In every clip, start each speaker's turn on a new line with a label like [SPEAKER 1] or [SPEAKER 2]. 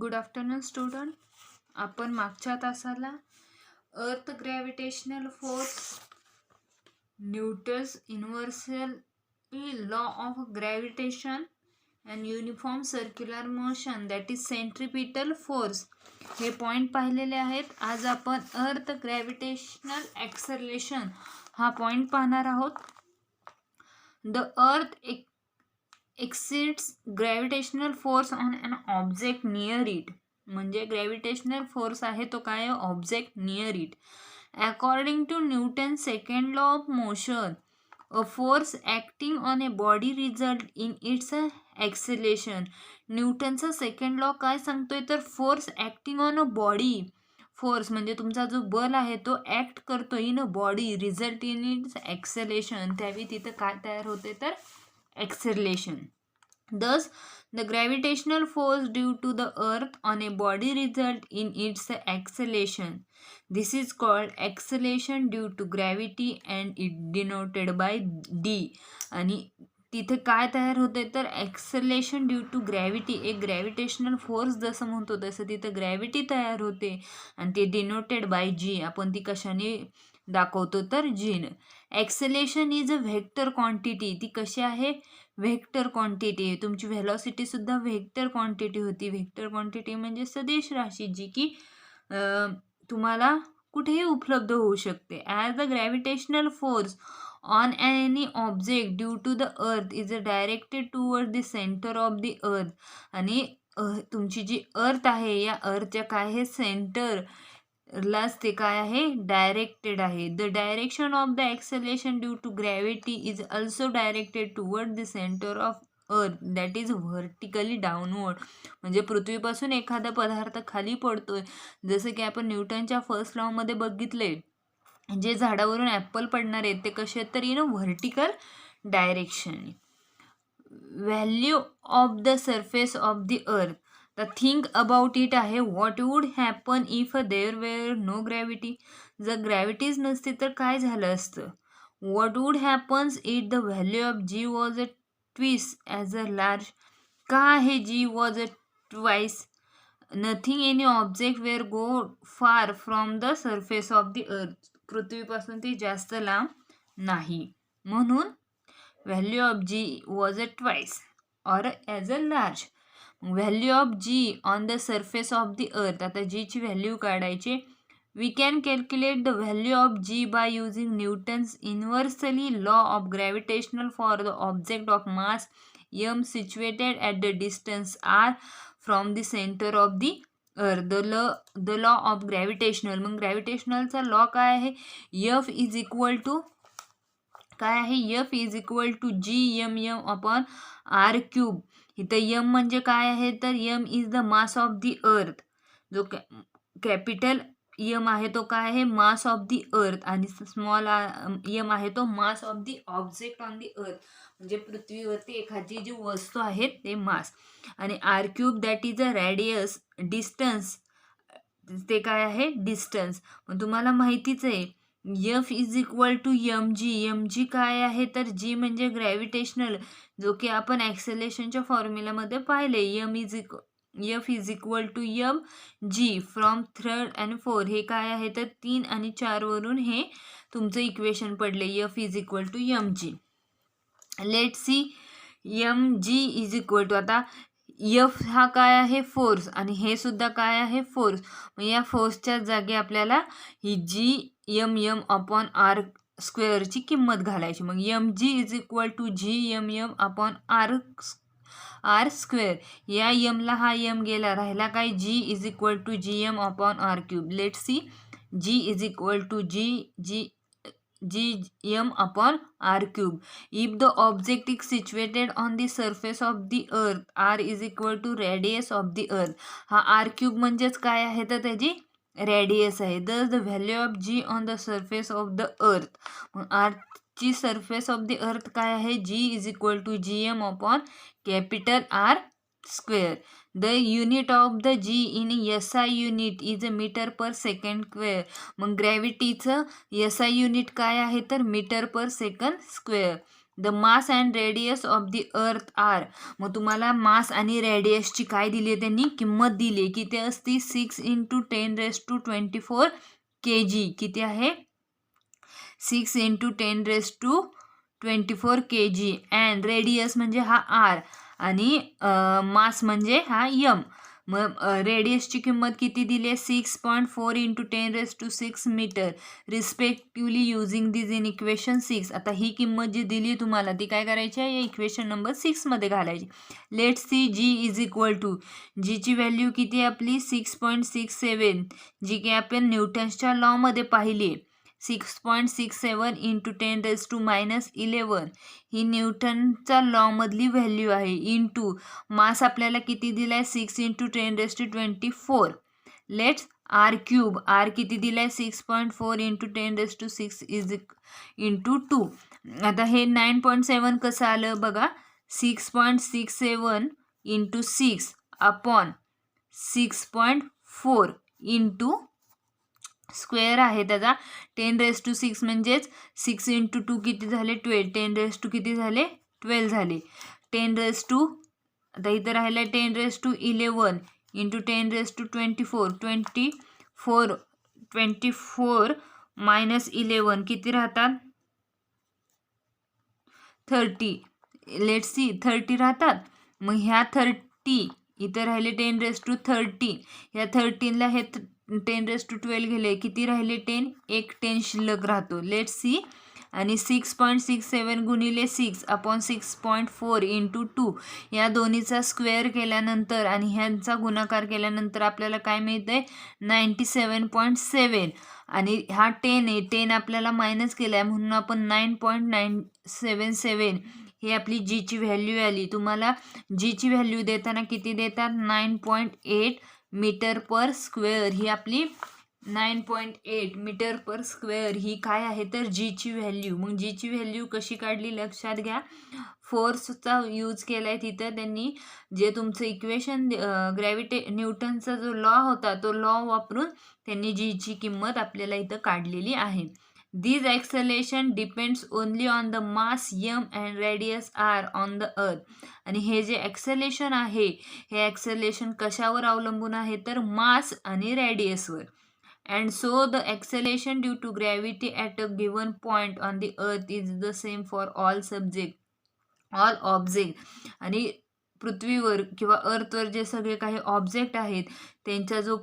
[SPEAKER 1] Good afternoon student. आपण मागच्या तासाला अर्थ gravitational force, Newton's universal law of gravitation and uniform circular motion that is centripetal force हे point पाहिलेले आहेत. आज आपण अर्थ ग्रॅव्हिटेशनल ॲक्सलरेशन हा पॉईंट पाहणार आहोत. The earth exerts gravitational force on an object near it. म्हणजे ग्रॅव्हिटेशनल फोर्स आहे तो काय आहे? Object near it. According to Newton second law of motion, a force acting on a body result in its acceleration. न्यूटनचा second law काय सांगतोय तर force acting on a body, force म्हणजे तुमचा जो बल आहे तो ॲक्ट करतो in a body, result in its acceleration. त्यावेळी तिथं काय तयार होते तर acceleration. Thus, the gravitational force due to the earth on a body result in its acceleration. This is called acceleration due to gravity and it denoted by d. आणि तिथे काय तयार होते तर ॲक्सेलेशन ड्यू टू ग्रॅव्हिटी, एक gravitational force जसं म्हणतो तसं तिथं ग्रॅव्हिटी तयार होते आणि ते डिनोटेड बाय जी. आपण ती कशाने दाखवतो तर जीन. Acceleration is a vector quantity. ती कशी आहे? Vector quantity. तुमची व्हेलॉसिटी सुद्धा व्हेक्टर क्वांटिटी होती. व्हेक्टर क्वांटिटी म्हणजे सदिश राशी जी की तुम्हाला कुठेही उपलब्ध होऊ शकते. As the gravitational force on any object due to the earth is directed toward the centre of the earth. आणि तुमची जी अर्थ आहे या अर्थच्या काय आहे सेंटर लाच ते काय आहे डायरेक्टेड आहे. The direction of the acceleration due to gravity is also directed toward the centre of earth that is vertically downward. म्हणजे पृथ्वीपासून एखादा पदार्थ खाली पडतोय, जसं की आपण न्यूटनच्या फर्स्ट लॉमध्ये बघितले, जे झाडावरून ॲपल पडणार आहेत ते कसे आहेत तर in vertical direction. Value of the surface of the earth. तर थिंक अबाउट इट आहे. What would happen if there were no gravity. जर ग्रॅव्हिटीज नसती तर काय झालं असतं? What would happens it the value of g was a twice as a large. का आहे g was a twice? Nothing any object were go far from the surface of the earth. पृथ्वीपासून ती जास्त लांब नाही, म्हणून value of g was a twice or as a large. Value of g on the surface of the earth. आता जीची value काढायची. We can calculate the value of g by using Newton's universally law of gravitational for the object of mass m situated at the distance r from the center of the earth. The law of gravitational. मग ग्रॅव्हिटेशनलचा law काय आहे? F is equal to काय आहे? F is equal to G M M upon R cube. इथं M म्हणजे काय आहे तर M is the mass of the earth. जो कॅपिटल एम आहे तो काय आहे? मास ऑफ द अर्थ. आणि स्मॉल एम आहे तो मास of the object on the earth. म्हणजे पृथ्वीवरती एखादी जी वस्तू आहे ते मास. आणि R cube that is a radius, distance ते काय आहे? डिस्टन्स. पण तुम्हाला माहितीच आहे F is equal to m g. M g काय आहे तर जी म्हणजे ग्रॅव्हिटेशनल, जो की आपण ॲक्सेलेशनच्या फॉर्म्युलामध्ये पाहिले. F is equal to m g from 3 आणि 4. हे काय आहे तर 3 आणि 4 वरून हे तुमचं इक्वेशन पडले. F is equal to m g. Let see m g is equal to, आता एफ हा काय आहे? फोर्स. आणि हे सुद्धा काय आहे? फोर्स. मग या फोर्सच्या जागी आपल्याला ही G M M upon r स्क्वेअरची किंमत घालायची. मग m g is equal to G M M upon r square. या एमला हा एम गेला, राहिला काय? G is equal to G M upon R cube. Let see g is equal to G m upon r cube. If the object is situated on the surface of the earth, r is equal to radius of the earth. हा r cube म्हणजेच काय आहे तर त्याची radius आहे. Thus the value of g on the surface of the earth. r ची surface of the earth काय आहे? g is equal to gm upon capital R square. The unit of the g in SI unit is a meter per second square. मग ग्रॅव्हिटीचं SI unit काय आहे तर metre per second square. The mass and radius of the earth are. मग तुम्हाला मास आणि रेडियसची काय दिली आहे, त्यांनी किंमत दिली आहे. किती असती, 6 × 10⁻24 kg. किती आहे, 6 × 10⁻24 kg. अँड रेडियस म्हणजे हा आर आणि मास म्हणजे हा यम. मग रेडियसची किंमत किती दिली आहे, 6.4 × 10⁻6 metre respectively using this in equation 6. आता ही किंमत जी दिली तुम्हाला ती काय करायची आहे, या इक्वेशन नंबर 6 मध्ये घालायची. Let see g is equal to, जीची व्हॅल्यू किती आहे आपली, 6.67, जी की आपण न्यूटन्सच्या लॉमध्ये पाहिली आहे. 6.67 × 10⁻11 ही न्यूटनचा लॉ मधली व्हॅल्यू आहे. इंटू मास आपल्याला किती दिलाय, 6 × 10⁻24. लेट्स आर क्यूब, आर किती दिलाय, 6.4 × 10⁻6 इज इंटू 2. आता हे 9.7 कसं आलं बघा, 6.67 × 6 अपॉन 6.4 इंटू स्क्वेअर आहे त्याचा 10⁻6 म्हणजेच 6 × 2 किती झाले, 12. 10⁻2 किती झाले, 12 झाले. 10⁻2 आता इथं राहिलं 10⁻11 इंटू 10⁻24 24 मायनस 11 किती राहतात, 30. लेट सी 30 राहतात. मग ह्या 30 इथं राहिले 10⁻13. ह्या 13ला हे 10⁻12 गेले, किती राहिले, 10. एक 10 शिल्लक राहतो. Let see. आणि 6.67 गुणिले 6 अपॉन 6.4 इंटू 2 या दोन्हीचा स्क्वेअर केल्यानंतर आणि ह्यांचा गुणाकार केल्यानंतर आपल्याला काय मिळतंय, 97.7. आणि हा 10 आहे, 10 आपल्याला मायनस केला आहे म्हणून आपण 9.977 ही आपली जीची व्हॅल्यू आली. तुम्हाला जीची व्हॅल्यू देताना किती देतात, 9.8 मीटर पर स्क्वेअर. ही आपली 9.8 मीटर पर स्क्वेअर ही काय आहे तर जीची व्हॅल्यू. मग जीची व्हॅल्यू कशी काढली लक्षात घ्या, फोर्सचा यूज केला आहे तिथं त्यांनी. जे तुमचं इक्वेशन न्यूटनचा जो लॉ होता तो लॉ वापरून त्यांनी जीची किंमत आपल्याला इथं काढलेली आहे. This acceleration depends only on the mass M and radius R on the earth. आणि हे जे ॲक्सेलेरेशन आहे हे ॲक्सेलेरेशन कशावर अवलंबून आहे तर मास आणि रेडियसवर. And so the acceleration due to gravity at a given point on the earth is the same for all object. आणि पृथ्वीवर किंवा अर्थवर जे सगळे काही ऑब्जेक्ट आहेत त्यांचा जो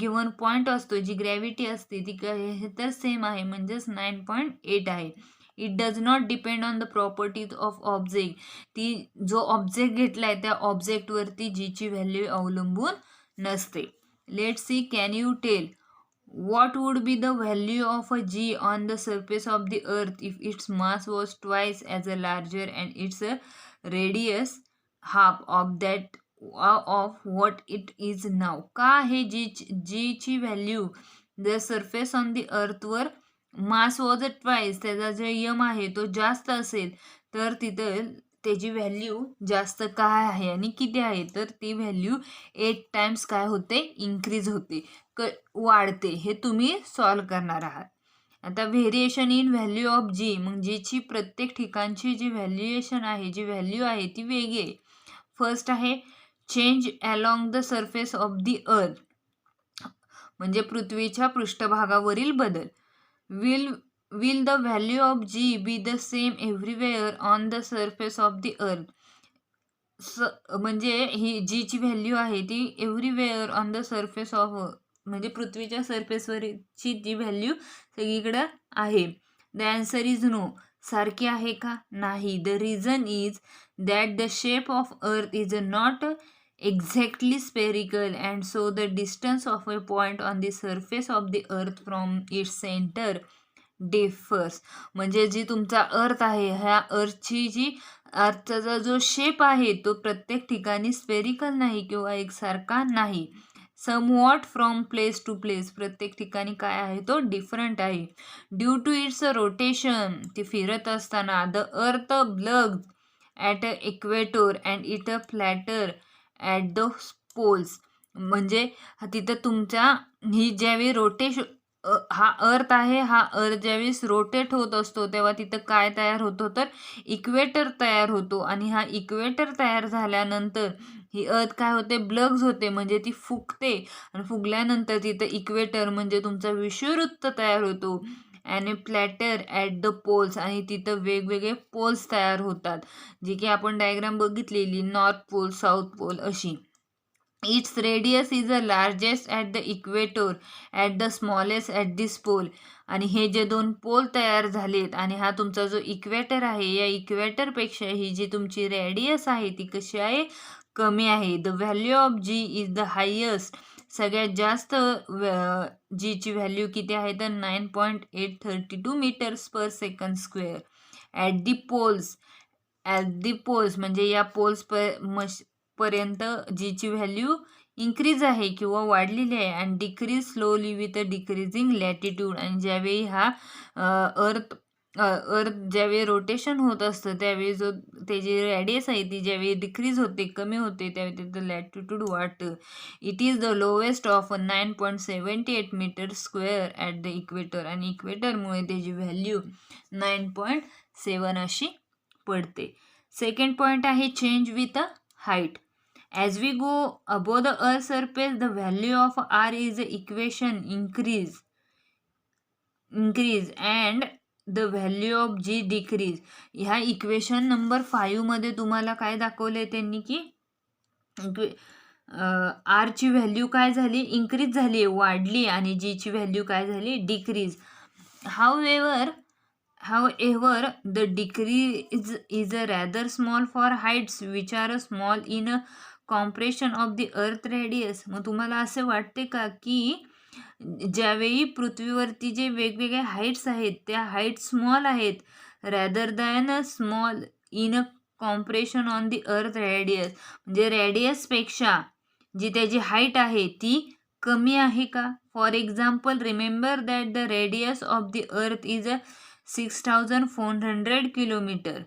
[SPEAKER 1] गिवन पॉईंट असतो, जी ग्रॅव्हिटी असते ती काय तर सेम आहे, म्हणजेच 9.8 आहे. It does not depend on the properties of object. ती जो ऑब्जेक्ट घेतलाय त्या ऑब्जेक्टवरती जीची व्हॅल्यू अवलंबून नसते. Let see, can you tell what would be the value of a g on the surface of the earth if its mass was twice as larger and its radius half of that of what it is now. का आहे g ची value the surface on the अर्थ वर मास was twice, त्याचा जे M आहे तो जास्त असेल तर तिथं त्याची व्हॅल्यू जास्त काय आहे आणि किती आहे तर ती व्हॅल्यू 8 टाइम्स काय होते, इन्क्रीज होते, वाढते. हे तुम्ही सॉल्व करणार आहात. आता व्हेरिएशन इन व्हॅल्यू ऑफ जी. मग जीची प्रत्येक ठिकाणची जी व्हॅल्युएशन आहे, जी व्हॅल्यू आहे ती वेगळी आहे. फर्स्ट आहे change along the surface of the earth, म्हणजे पृथ्वीच्या पृष्ठभागावरील बदल. Will the value of g be the same everywhere on the surface of the earth. म्हणजे ही जीची व्हॅल्यू आहे ती everywhere on the surface of, म्हणजे पृथ्वीच्या सरफेसवरची जी व्हॅल्यू सगळीकडं आहे. The answer is no. सारखी आहे का, नाही. The reason is that the shape of earth is not exactly spherical and so the distance of a point on the surface of the earth from its centre differs. म्हणजे जी तुमचा अर्थ आहे ह्या अर्थचा जो शेप आहे तो प्रत्येक ठिकाणी स्पेरिकल नाही किंवा एकसारखा नाही. Somewhat from place to place, प्रत्येक ठिकाणी काय आहे तो डिफरंट आहे. ड्यू टू इट्स रोटेशन, ती फिरत असताना. The earth bulges at a equator and it a flatter at the poles. म्हणजे तिथं तुमच्या ही ज्यावेळी हा अर्थ आहे, हा अर्थ ज्यावेळेस रोटेट होत असतो तेव्हा तिथं काय तयार होतो, तर इक्वेटर तयार होतो. आणि हा इक्वेटर तयार झाल्यानंतर ही अर्थ काय होते, ब्लग्स होते, म्हणजे ती फुगते. आणि फुगल्यानंतर तिथं इक्वेटर म्हणजे तुमचा विषुववृत्त तयार होतो. आणि प्लॅटर ॲट द पोल्स, आणि तिथं वेगवेगळे पोल्स तयार होतात, जी की आपण डायग्राम बघितलेली, नॉर्थ पोल, साऊथ पोल अशी. Its radius is the largest at the equator, at the smallest at this pole. आणि हे जे दोन पोल तयार झालेत आणि हा तुमचा जो इक्वेटर आहे, या इक्वेटरपेक्षा ही जी तुमची रेडियस आहे ती कशी आहे, कमी आहे. The value of g is the highest, सगळ्यात जास्त जीची व्हॅल्यू किती आहे, तर 9.832 metres per second square. At the poles, म्हणजे या पोल्स पर्यंत जीची व्हॅल्यू इन्क्रीज आहे किंवा वाढलेली आहे. आणि decrease slowly with a decreasing latitude. आणि ज्यावेळी हा अर्थ ज्यावेळी रोटेशन होत असतं त्यावेळी जो त्याची रेडियस आहे ती ज्यावेळी डिक्रीज होते, कमी होते, त्यावेळी त्याचं लॅटिट्यूड वाढतं. It is the lowest of 9.78 metre square at the equator. आणि इक्वेटरमुळे त्याची व्हॅल्यू 9.7 अशी पडते. सेकंड पॉईंट आहे change with a height. As we go above the earth's surface, the value of r is equation increase and the value of g decrease. ह्या equation number 5 मध्ये तुम्हाला काय दाखवले त्यांनी की आर ची व्हॅल्यू काय झाली, इन्क्रीज झाली, वाढली. आणि जी ची व्हॅल्यू काय झाली, decrease. However, the decrease is rather small for heights which are small in a compression of the earth radius. मग तुम्हाला असे वाटते का की ज्यावेळी पृथ्वीवरती जे वेगवेगळे हाईट्स आहेत त्या हाईट स्मॉल आहेत, rather than small in a compression on the अर्थ रेडियस, म्हणजे रेडियसपेक्षा जी त्याची हाईट आहे ती कमी आहे का? For example, remember that the radius of the earth is 6400 kilometre.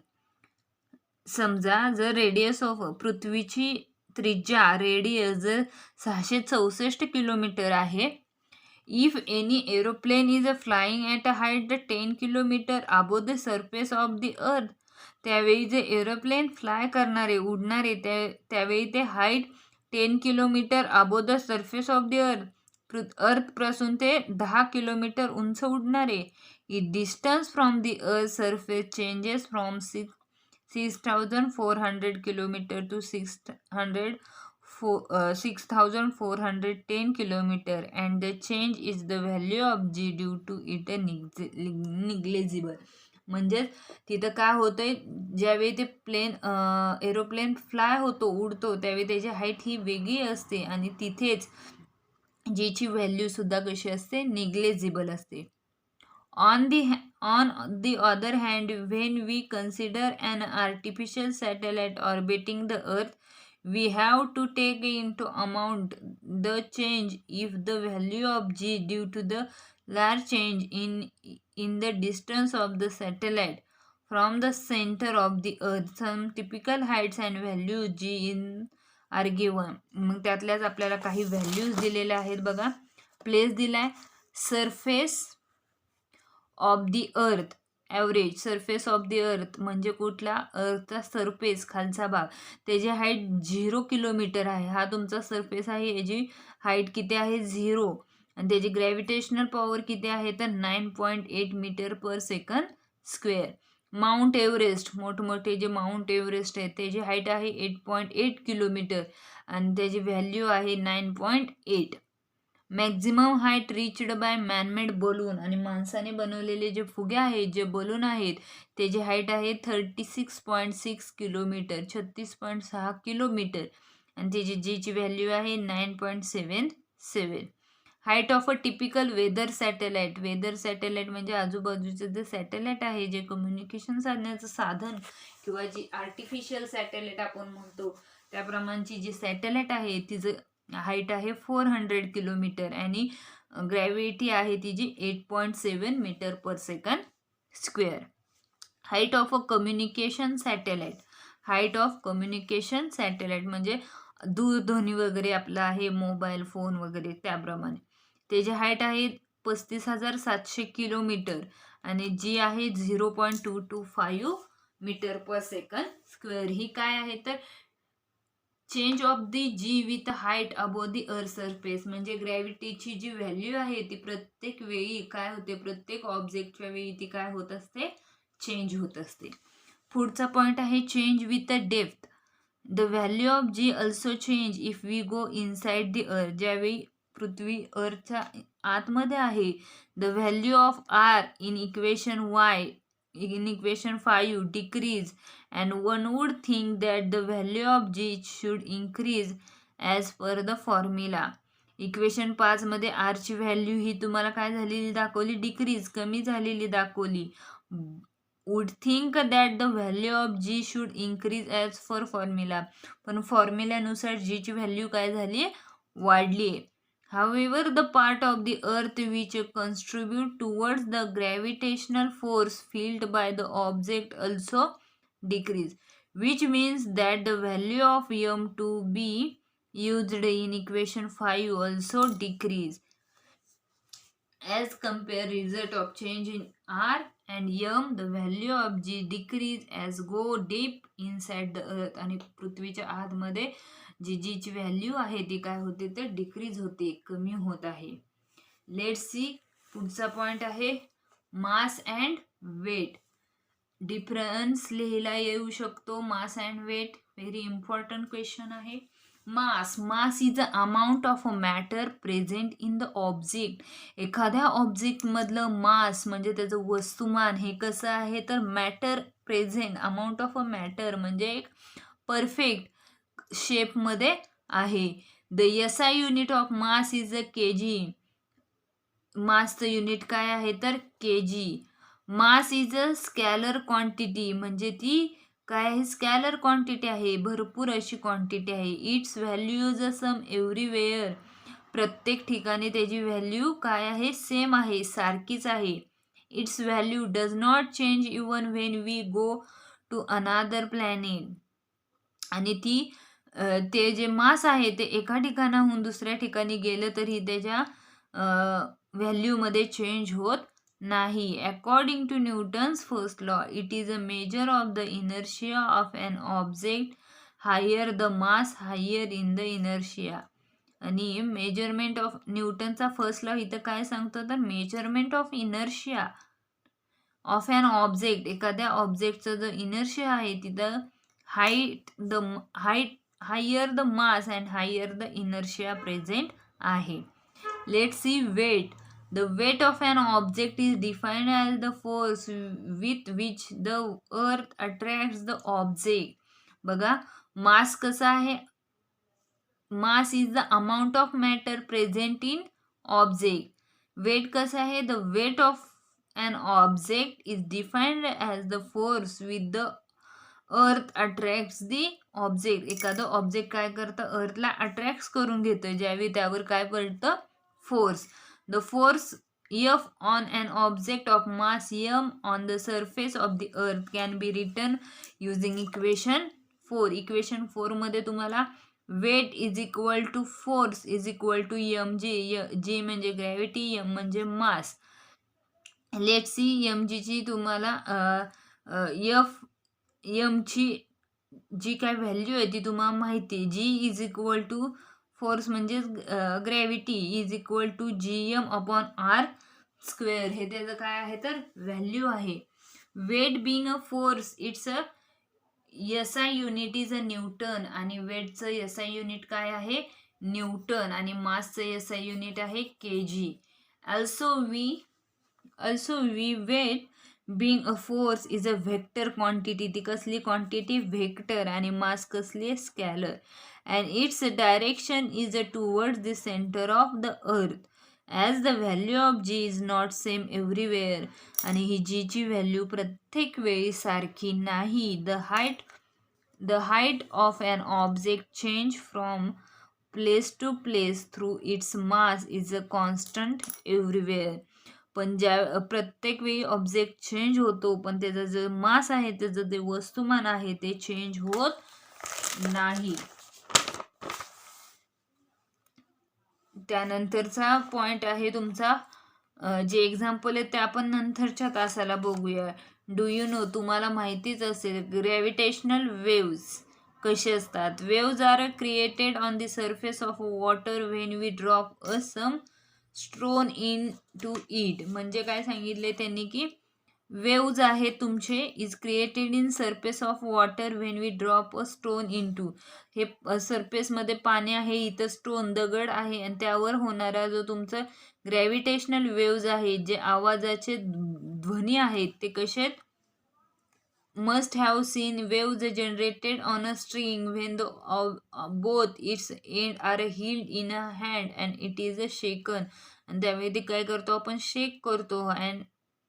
[SPEAKER 1] समजा जर रेडियस ऑफ पृथ्वीची त्रिज्या रेडियस जर 664 किलोमीटर आहे. If any aeroplane is flying at a height 10 kilometre above the surface of the earth, त्यावेळी जे एरोप्लेन फ्लाय करणारे, उडणारे, त्यावेळी ते height 10 kilometre above the surface of the अर्थपासून ते 10 किलोमीटर उंच उडणारे. It distance from the earth surface changes from 6,400 kilometer to 6,410 kilometer, and the change is the value of g due to it negligible. म्हणजेच तिथं काय होतंय, ज्यावेळी ते एरोप्लेन फ्लाय होतो, उडतो, त्यावेळी त्याची हाईट ही वेगळी असते आणि तिथेच जीची व्हॅल्यू सुद्धा कशी असते, निग्लेजिबल असते. On the other hand, when we consider an artificial satellite orbiting the Earth, we have to take into account the change if the value of g due to the large change in the distance of the satellite from the center of the Earth. Some typical heights and values g in are given. मग त्यातल्याच आपल्याला काही values दिलेल्या आहेत बघा. Place दिलाय, surface of the अर्थ, average surface of the अर्थ म्हणजे कुठला, अर्थचा सरफेस, खालचा भाग, त्याची हाईट 0 किलोमीटर आहे. हा तुमचा सरफेस आहे, याची हाईट किती आहे, 0. आणि त्याची ग्रॅव्हिटेशनल पॉवर किती आहे, तर 9.8 metre per second square. Mount Everest, मोठमोठे जे माउंट एव्हरेस्ट आहे त्याची हाईट आहे 8.8 किलोमीटर आणि त्याची व्हॅल्यू आहे 9.8. Maximum height reached by manmade balloon, आणि माणसाने बनवलेले जे फुगे आहेत, जे बलून आहेत, त्याची हाईट आहे 36.6 किलोमीटर, 36.6 किलोमीटर. आणि त्याची जीची व्हॅल्यू आहे 9.77. Height of a typical weather satellite. Weather satellite म्हणजे आजूबाजूचं जे सॅटेलाइट आहे, जे कम्युनिकेशन साधण्याचं साधन किंवा जी आर्टिफिशियल सॅटेलाइट आपण म्हणतो त्याप्रमाणची जी सॅटेलाइट आहे तिचं हाईट आहे 400 किलोमीटर आणि ग्रॅव्हिटी आहे तिची 8.7 metre per second square. Height of a communication satellite. Height of communication satellite म्हणजे दूरध्वनी वगैरे आपला आहे, मोबाईल फोन वगैरे त्याप्रमाणे त्याची हाईट आहे 35,700 किलोमीटर आणि जी आहे 0.225 मीटर पर सेकंड स्क्वेअर. ही काय आहे तर change of the g with height above the earth surface, म्हणजे ग्रॅव्हिटीची जी व्हॅल्यू आहे ती प्रत्येक वेळी काय होते, प्रत्येक ऑब्जेक्टच्या वेळी ती काय होत असते, चेंज होत असते. पुढचा पॉइंट आहे change with depth. The value of g also change if we go inside the earth. ज्यावेळी पृथ्वी अर्थच्या आतमध्ये आहे, the value of r in equation y in equation 5 decrease, and one would think that the value of g should increase as per the formula. Equation 5 मध्ये R ची value ही तुम्हाला काय झालेली दाखवली, डिक्रीज, कमी झालेली दाखवली. would think that the value of g should increase as per formula, पण फॉर्म्युल्यानुसार g ची व्हॅल्यू काय झाली, वाढली. However, the part of the earth which contribute towards the gravitational force felt by the object also decrease, which means that the value of m to be used in equation 5 also decrease. As compare result of change in r and m, the value of g decrease as go deep inside the earth. आणि पृथ्वीच्या आतमध्ये जी ची value आहे ती काय होते तर decrease होते, कमी होत आहे. लेट्स सी पुढचा पॉइंट आहे मास अँड वेट. डिफरन्स लिहिला येऊ शकतो mass and weight. Very important question आहे. Mass is a amount of a matter present in the object. एखाद्या ऑब्जेक्ट मधलं मास म्हणजे त्याचं वस्तुमान हे कसं आहे तर matter present, amount of a matter म्हणजे एक परफेक्ट शेप मध्ये आहे. The SI unit of mass is a KG. मासचं युनिट काय आहे तर KG. Mass is a scalar quantity, म्हणजे ती काय आहे, स्कॅलर क्वांटिटी आहे, भरपूर अशी क्वांटिटी आहे. Its value is a same everywhere. प्रत्येक ठिकाणी त्याची व्हॅल्यू काय आहे, सेम आहे, सारखीच आहे. Its value does not change even when we go to another planet. आणि ते जे मास आहे ते एका ठिकाणाहून दुसऱ्या ठिकाणी गेलं तरी त्याच्या व्हॅल्यूमध्ये चेंज होत नाही. According to Newton's first law, it is a measure of the inertia of an object. Higher the mass higher in the inertia. आणि मेजरमेंट ऑफ न्यूटनचा फर्स्ट लॉ इथं काय सांगतो तर measurement of inertia of an object. एखाद्या ऑब्जेक्टचं जो inertia आहे तिथं higher the mass and higher the inertia present आहे. Let's see weight. The weight of an object is defined as the force with which the earth attracts the object. बघा mass कसा आहे, mass is the amount of matter present in object. Weight कसं आहे, the weight of an object is defined as the force with the earth attracts the object. एखादं object काय करतं, अर्थला attract करून घेतं ज्यावेळी त्यावर काय पडतं, force. The force F on an object of mass m on the surface of the earth can be written using equation 4. Equation 4 मध्ये तुम्हाला weight is equal to force is equal to mg. g म्हणजे gravity, m म्हणजे मास. Let see mg ची तुम्हाला mची जी काय value आहे ती तुम्हाला माहिती आहे. G is equal to force म्हणजे gravity is equal to gm upon r square. हे त्याचं काय आहे तर व्हॅल्यू आहे. Weight being a force its a SI unit is a newton. आणि वेटचं एसआय युनिट काय आहे, न्यूटन. आणि मासचं एसआय युनिट आहे kg. Also we weight being a force is a vector quantity. ती कसली क्वांटिटी, व्हेक्टर. आणि मास कसली, scalar. and its direction is towards the center of the earth. as the value of g is not same everywhere. आणि ही g ची value प्रत्येक वेळी सारखी नाही. the height of an object change from place to place through its mass is a constant everywhere. पण ज्या प्रत्येक वेळी ऑब्जेक्ट चेंज होतो पण त्याचा जो मास आहे, त्याचं जे वस्तुमान आहे ते चेंज होत नाही. त्यानंतरचा पॉइंट आहे तुमचा जे एक्झाम्पल आहेत ते आपण नंतरच्या तासाला बघूया. डू यू नो, तुम्हाला माहितीच असेल ग्रॅव्हिटेशनल वेव्ज कसे असतात. Waves are created on the surface of water when we drop a some stone into it. म्हणजे काय सांगितले त्यांनी की वेव्ज आहे तुमचे is created in surface of water when we drop a stone into. हे सरफेसमध्ये पाणी आहे, इथं स्टोन दगड आहे आणि त्यावर होणारा जो तुमचा ग्रॅव्हिटेशनल वेव्ज आहे, जे आवाजाचे ध्वनी आहेत ते कसे must have seen waves generated on a string when the both its end are held in a hand and it is shaken. आणि त्यावेळी ते काय करतो आपण शेक करतो and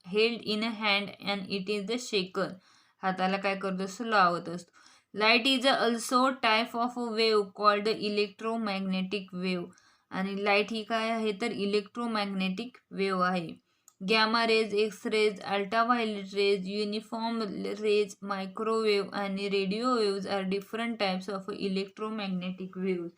[SPEAKER 1] held in a hand and it is shaken. हाताला काय करतो असतो लावत असतो. Light is also type of wave called electromagnetic wave. आणि लाईट ही काय आहे तर इलेक्ट्रोमॅग्नेटिक वेव्ह आहे. Gamma rays, X rays, ultraviolet rays, uniform rays, microwave आणि radio waves are different types of electromagnetic waves.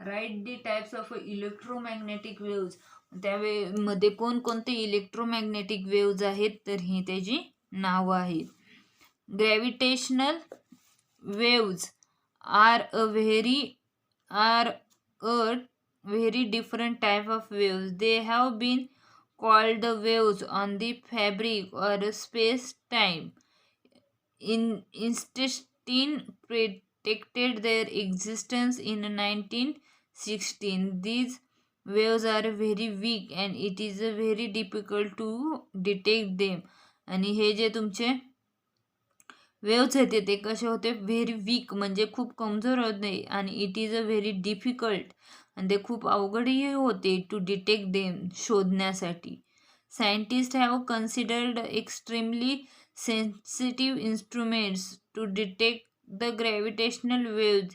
[SPEAKER 1] Right the types of electromagnetic waves. त्यामध्ये कोणकोणते electromagnetic waves आहेत तर ही त्याची नावं आहेत. Gravitational waves are a very different type of waves. They have been called the waves on the fabric or space-time. Einstein predicted their existence in 1916. These waves are very weak and it is very difficult to detect them. आणि हे जे तुमचे waves आहेत ते कसे होते very weak म्हणजे खूप कमजोर होते आणि it is a very difficult आणि ते खूप अवघडही होते टू डिटेक्ट देम शोधण्यासाठी. Scientist have considered extremely sensitive instruments to detect the gravitational waves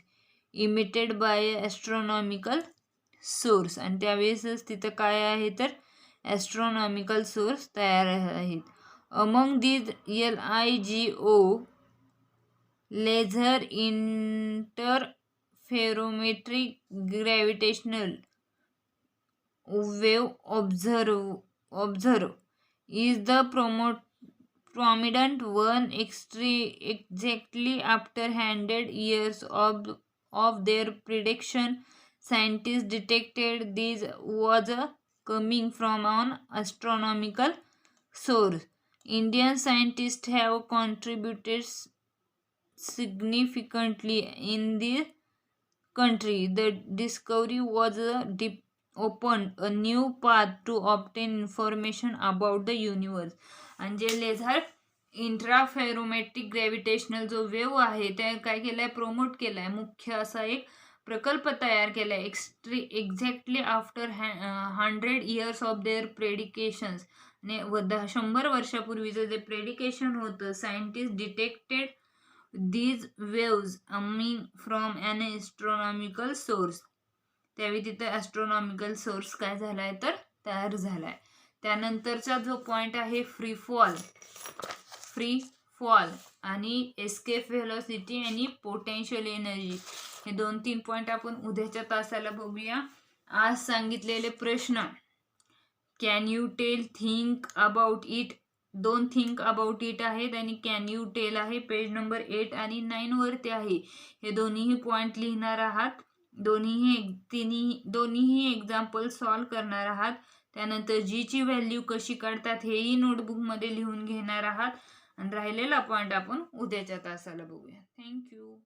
[SPEAKER 1] emitted by astronomical source. आणि त्यावेळेसच तिथं काय आहे तर ॲस्ट्रॉनॉमिकल सोर्स तयार आहेत. Among these LIGO laser interferometric gravitational wave observe is the prominent one. Exactly after 100 years of their prediction, scientists detected this was coming from an astronomical source. Indian scientists have contributed significantly in the country. The discovery was opened a new path to obtain information about the universe. आणि जे laser इंट्राफेरोमेट्रिक gravitational जो wave आहे त्या काय केलाय promote केलाय. मुख्य असा एक प्रकल्प तयार केलाय exactly after 100 years of their predictions. आणि 100 वर्षापूर्वीचं जे प्रेडिकेशन होतं scientist detected these waves coming from an astronomical source. त्यावेळी तिथे ॲस्ट्रॉनॉमिकल सोर्स काय झालाय तर तयार झालाय. त्यानंतरचा जो पॉइंट आहे फ्री फॉल आणि एस्केप व्हेलॉसिटी आणि पोटेन्शियल एनर्जी. हे 2-3 पॉइंट आपण उद्याच्या तासाला बघूया. आज सांगितलेले प्रश्न can you tell, think about it, 2 think about it आहेत आणि कॅन यू टेल आहे पेज नंबर 8 आणि 9 वरती आहे. हे दोन्हीही पॉइंट लिहिणार आहात. दोन्हीही एक्झाम्पल सॉल्व करणार आहात. त्यानंतर जीची व्हॅल्यू कशी काढतात हेही नोटबुकमध्ये लिहून घेणार आहात. आणि राहिलेला पॉइंट आपण उद्याच्या तासाला बघूया. थँक्यू.